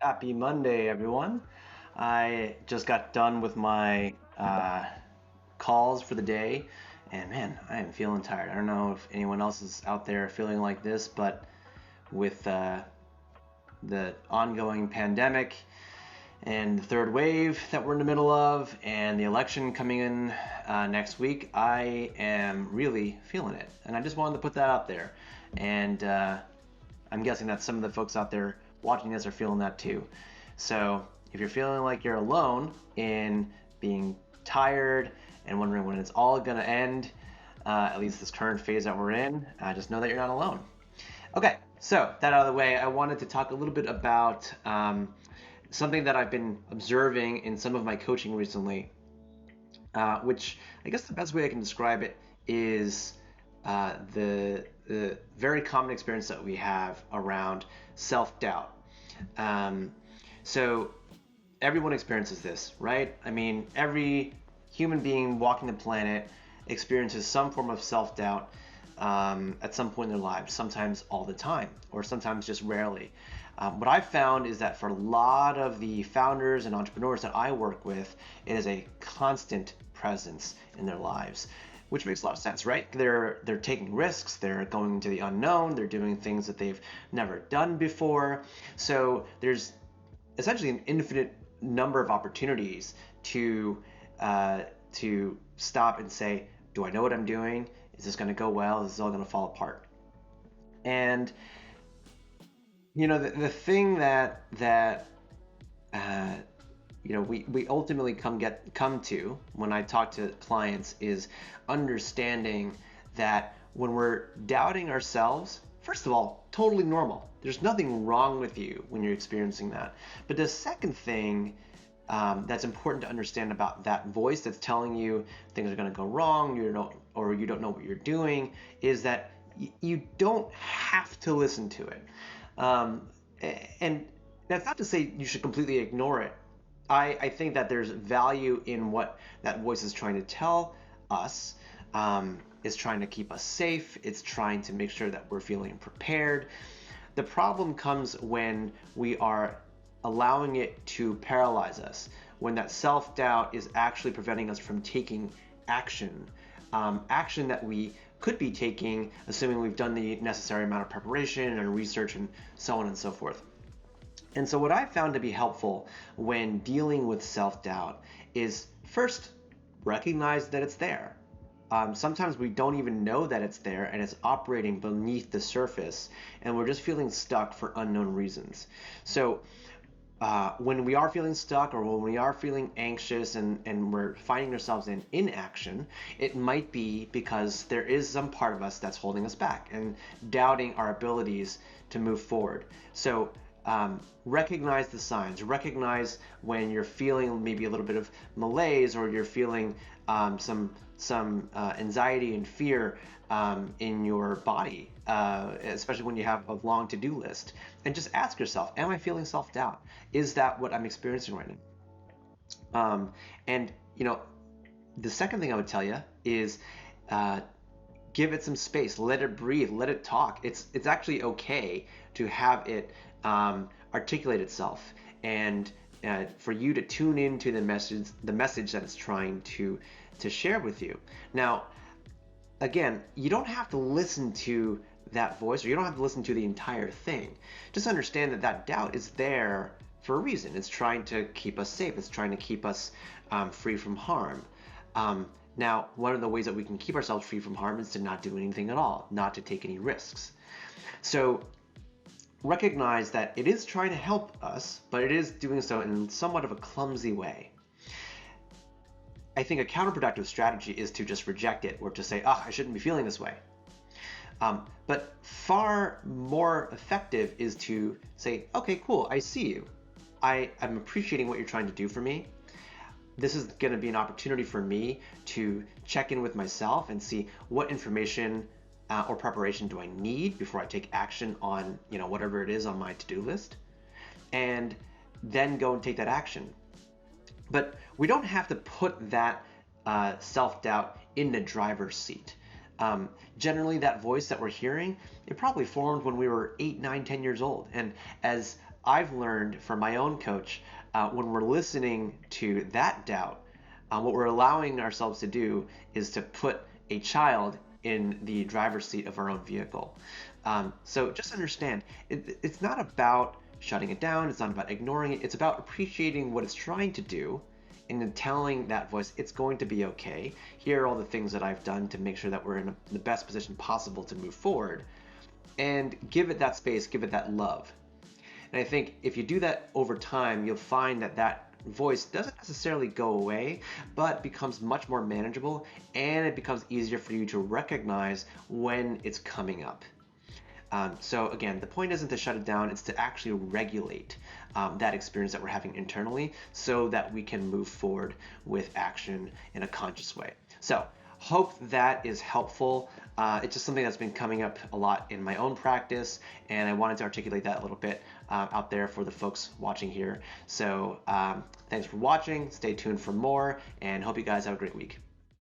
Happy Monday, everyone. I just got done with my calls for the day, and man, I am feeling tired. I don't know if anyone else is out there feeling like this, but with the ongoing pandemic and the third wave that we're in the middle of, and the election coming in next week, I am really feeling it. And I just wanted to put that out there. And I'm guessing that some of the folks out there watching this are feeling that too. So if you're feeling like you're alone in being tired and wondering when it's all going to end, at least this current phase that we're in, just know that you're not alone. Okay, so that out of the way, I wanted to talk a little bit about something that I've been observing in some of my coaching recently, which I guess the best way I can describe it is the very common experience that we have around self-doubt. Um, so everyone experiences this, right? I mean, every human being walking the planet experiences some form of self-doubt at some point in their lives, sometimes all the time, or sometimes just rarely. What I've found is that for a lot of the founders and entrepreneurs that I work with, it is a constant presence in their lives, which makes a lot of sense, right? They're taking risks, they're going into the unknown, they're doing things that they've never done before. So there's essentially an infinite number of opportunities to stop and say, do I know what I'm doing? Is this going to go well? Is this all going to fall apart? And the thing that uh, we ultimately come to when I talk to clients is understanding that when we're doubting ourselves, first of all, totally normal. There's nothing wrong with you when you're experiencing that. But the second thing that's important to understand about that voice that's telling you things are going to go wrong, or you don't know what you're doing, is that you don't have to listen to it. Um, and that's not to say you should completely ignore it. I think that there's value in what that voice is trying to tell us. It's trying to keep us safe. It's trying to make sure that we're feeling prepared. The problem comes when we are allowing it to paralyze us, when that self-doubt is actually preventing us from taking action, action that we could be taking, assuming we've done the necessary amount of preparation and research and so on and so forth. And so what I found to be helpful when dealing with self-doubt is first recognize that it's there. Sometimes we don't even know that it's there and it's operating beneath the surface and we're just feeling stuck for unknown reasons. So when we are feeling stuck or when we are feeling anxious and we're finding ourselves in inaction, it might be because there is some part of us that's holding us back and doubting our abilities to move forward. So recognize the signs, recognize when you're feeling maybe a little bit of malaise or you're feeling some anxiety and fear in your body, especially when you have a long to-do list. And just ask yourself, am I feeling self-doubt? Is that what I'm experiencing right now? And the second thing I would tell you is give it some space, let it breathe, let it talk. It's actually okay to have it articulate itself, and for you to tune into the message that it's trying to share with you. Now, again, you don't have to listen to that voice, or you don't have to listen to the entire thing. Just understand that that doubt is there for a reason. It's trying to keep us safe. It's trying to keep us free from harm. Now, one of the ways that we can keep ourselves free from harm is to not do anything at all, not to take any risks. So recognize that it is trying to help us, but it is doing so in somewhat of a clumsy way. I think a counterproductive strategy is to just reject it or to say, I shouldn't be feeling this way. But far more effective is to say, okay, cool, I see you. I'm appreciating what you're trying to do for me. This is going to be an opportunity for me to check in with myself and see what information or preparation do I need before I take action on whatever it is on my to-do list, and then go and take that action. But we don't have to put that self-doubt in the driver's seat. Generally, that voice that we're hearing, it probably formed when we were 8, 9, 10 years old. And as I've learned from my own coach, when we're listening to that doubt, what we're allowing ourselves to do is to put a child in the driver's seat of our own vehicle. So just understand, it's not about shutting it down, it's not about ignoring it, it's about appreciating what it's trying to do and then telling that voice it's going to be okay. Here are all the things that I've done to make sure that we're in the best position possible to move forward, and give it that space, give it that love. And I think if you do that over time, you'll find that that voice doesn't necessarily go away, but becomes much more manageable, and it becomes easier for you to recognize when it's coming up. So again, the point isn't to shut it down, it's to actually regulate that experience that we're having internally so that we can move forward with action in a conscious way. So hope that is helpful. It's just something that's been coming up a lot in my own practice, and I wanted to articulate that a little bit out there for the folks watching here. So thanks for watching, stay tuned for more, and hope you guys have a great week.